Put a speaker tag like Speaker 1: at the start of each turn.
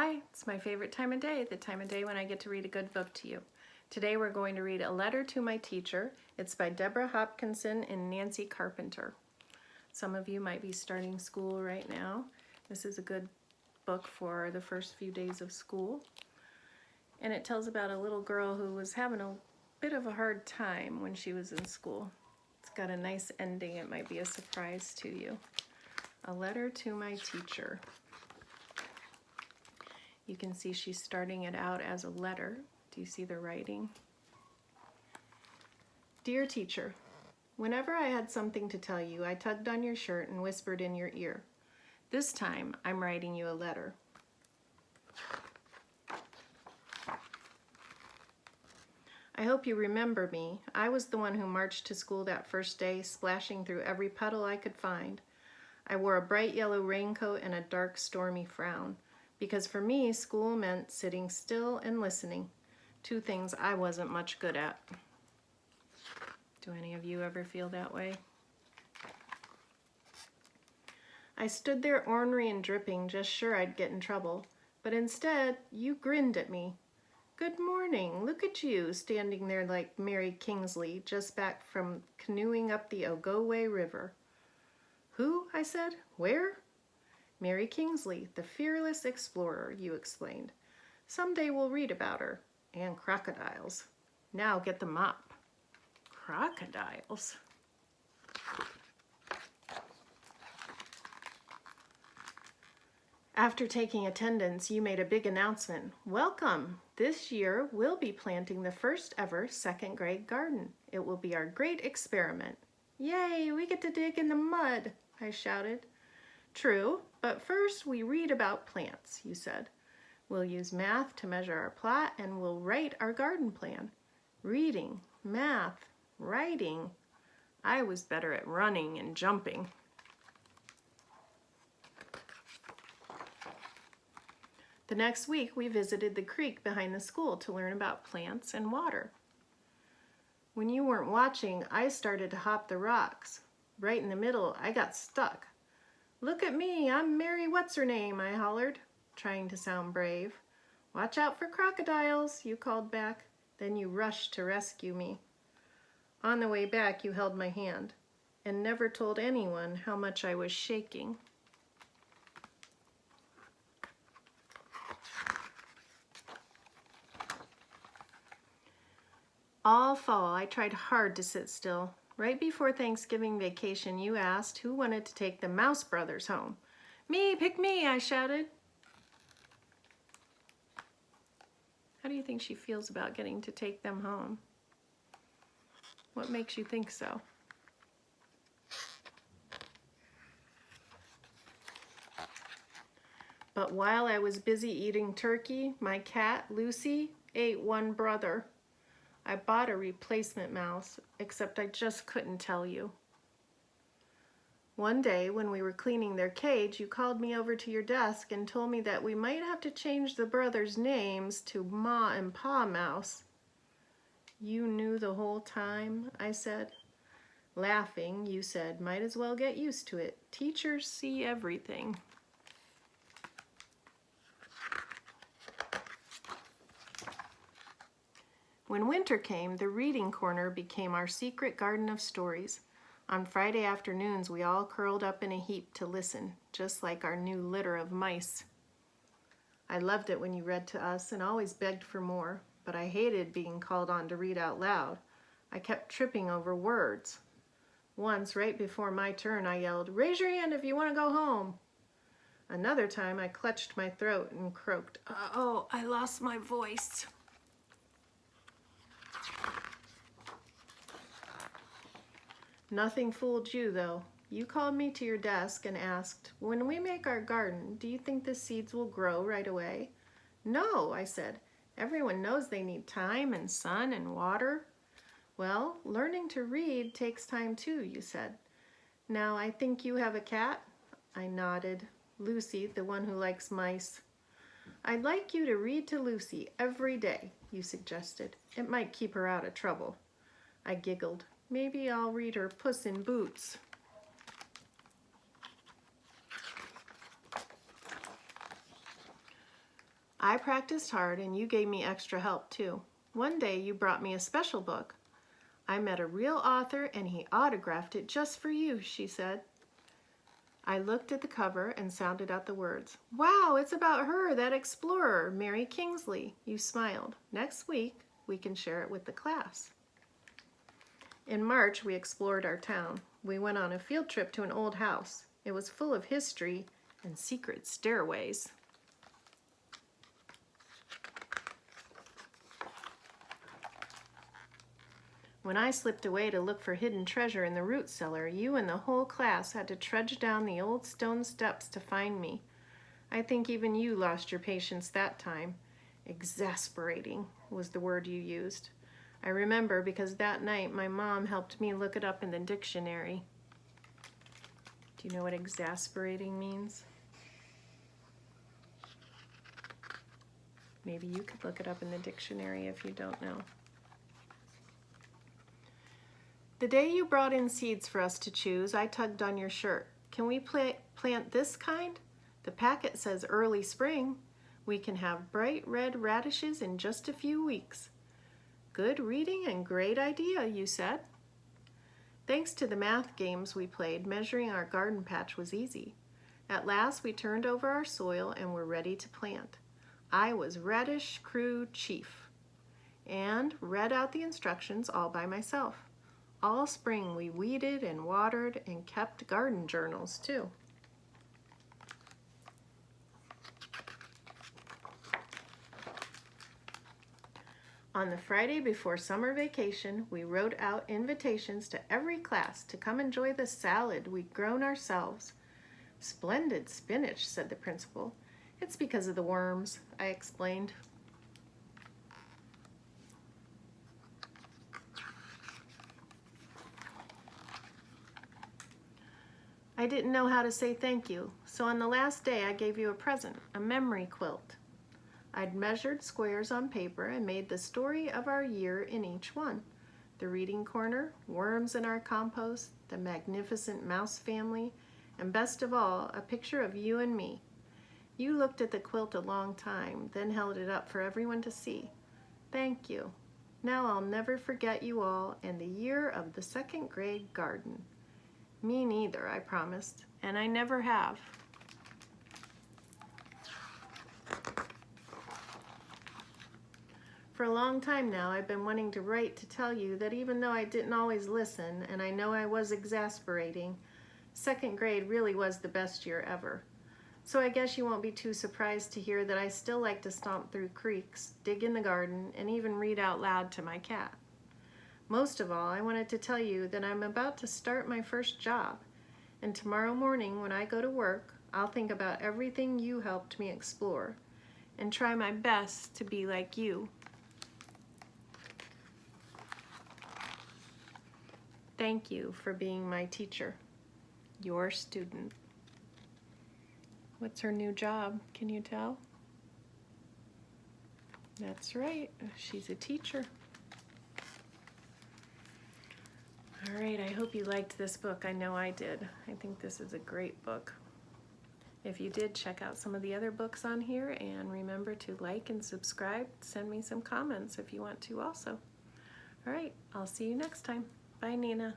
Speaker 1: Hi, it's my favorite time of day, the time of day when I get to read a good book to you. Today we're going to read A Letter to My Teacher. It's by Deborah Hopkinson and Nancy Carpenter. Some of you might be starting school right now. This is a good book for the first few days of school. And it tells about a little girl who was having a bit of a hard time when she was in school. It's got a nice ending. It might be a surprise to you. A Letter to My Teacher. You can see she's starting it out as a letter. Do you see the writing? Dear teacher, whenever I had something to tell you, I tugged on your shirt and whispered in your ear. This time, I'm writing you a letter. I hope you remember me. I was the one who marched to school that first day, splashing through every puddle I could find. I wore a bright yellow raincoat and a dark, stormy frown. Because for me, school meant sitting still and listening, two things I wasn't much good at. Do any of you ever feel that way? I stood there ornery and dripping, just sure I'd get in trouble, but instead, you grinned at me. Good morning, look at you, standing there like Mary Kingsley, just back from canoeing up the Ogowe River. Who? I said. Where? Mary Kingsley, the fearless explorer, you explained. Someday we'll read about her. And crocodiles. Now get the mop. Crocodiles? After taking attendance, you made a big announcement. Welcome! This year, we'll be planting the first ever second grade garden. It will be our great experiment. Yay, we get to dig in the mud, I shouted. True, but first we read about plants, you said. We'll use math to measure our plot and we'll write our garden plan. Reading, math, writing. I was better at running and jumping. The next week we visited the creek behind the school to learn about plants and water. When you weren't watching, I started to hop the rocks. Right in the middle, I got stuck. Look at me, I'm Mary What's-Her-Name, I hollered, trying to sound brave. Watch out for crocodiles, you called back. Then you rushed to rescue me. On the way back, you held my hand and never told anyone how much I was shaking. All fall, I tried hard to sit still. Right before Thanksgiving vacation, you asked who wanted to take the Mouse Brothers home. Me, pick me, I shouted. How do you think she feels about getting to take them home? What makes you think so? But while I was busy eating turkey, my cat, Lucy, ate one brother. I bought a replacement mouse, except I just couldn't tell you. One day, when we were cleaning their cage, you called me over to your desk and told me that we might have to change the brothers' names to Ma and Pa Mouse. You knew the whole time, I said. Laughing, you said, might as well get used to it. Teachers see everything. When winter came, the reading corner became our secret garden of stories. On Friday afternoons, we all curled up in a heap to listen, just like our new litter of mice. I loved it when you read to us and always begged for more, but I hated being called on to read out loud. I kept tripping over words. Once, right before my turn, I yelled, "Raise your hand if you want to go home." Another time, I clutched my throat and croaked, "Oh, I lost my voice." Nothing fooled you, though. You called me to your desk and asked, when we make our garden, do you think the seeds will grow right away? No, I said. Everyone knows they need time and sun and water. Well, learning to read takes time too, you said. Now, I think you have a cat? I nodded. Lucy, the one who likes mice. I'd like you to read to Lucy every day, you suggested. It might keep her out of trouble. I giggled. Maybe I'll read her Puss in Boots. I practiced hard and you gave me extra help too. One day you brought me a special book. I met a real author and he autographed it just for you, she said. I looked at the cover and sounded out the words. Wow, it's about her, that explorer, Mary Kingsley. You smiled. Next week, we can share it with the class. In March, we explored our town. We went on a field trip to an old house. It was full of history and secret stairways. When I slipped away to look for hidden treasure in the root cellar, you and the whole class had to trudge down the old stone steps to find me. I think even you lost your patience that time. Exasperating was the word you used. I remember because that night my mom helped me look it up in the dictionary. Do you know what exasperating means? Maybe you could look it up in the dictionary if you don't know. The day you brought in seeds for us to choose, I tugged on your shirt. Can we plant this kind? The packet says early spring. We can have bright red radishes in just a few weeks. Good reading and great idea, you said. Thanks to the math games we played, measuring our garden patch was easy. At last, we turned over our soil and were ready to plant. I was radish crew chief and read out the instructions all by myself. All spring we weeded and watered and kept garden journals too. On the Friday before summer vacation, we wrote out invitations to every class to come enjoy the salad we'd grown ourselves. Splendid spinach, said the principal. It's because of the worms, I explained. I didn't know how to say thank you, so on the last day I gave you a present, a memory quilt. I'd measured squares on paper and made the story of our year in each one. The reading corner, worms in our compost, the magnificent mouse family, and best of all, a picture of you and me. You looked at the quilt a long time, then held it up for everyone to see. Thank you. Now I'll never forget you all and the year of the second grade garden. Me neither, I promised, and I never have. For a long time now, I've been wanting to write to tell you that even though I didn't always listen, and I know I was exasperating, second grade really was the best year ever. So I guess you won't be too surprised to hear that I still like to stomp through creeks, dig in the garden, and even read out loud to my cat. Most of all, I wanted to tell you that I'm about to start my first job, and tomorrow morning when I go to work, I'll think about everything you helped me explore and try my best to be like you. Thank you for being my teacher, your student. What's her new job? Can you tell? That's right, she's a teacher. All right, I hope you liked this book. I know I did. I think this is a great book. If you did, check out some of the other books on here, and remember to like and subscribe. Send me some comments if you want to also. All right, I'll see you next time. Bye, Nina.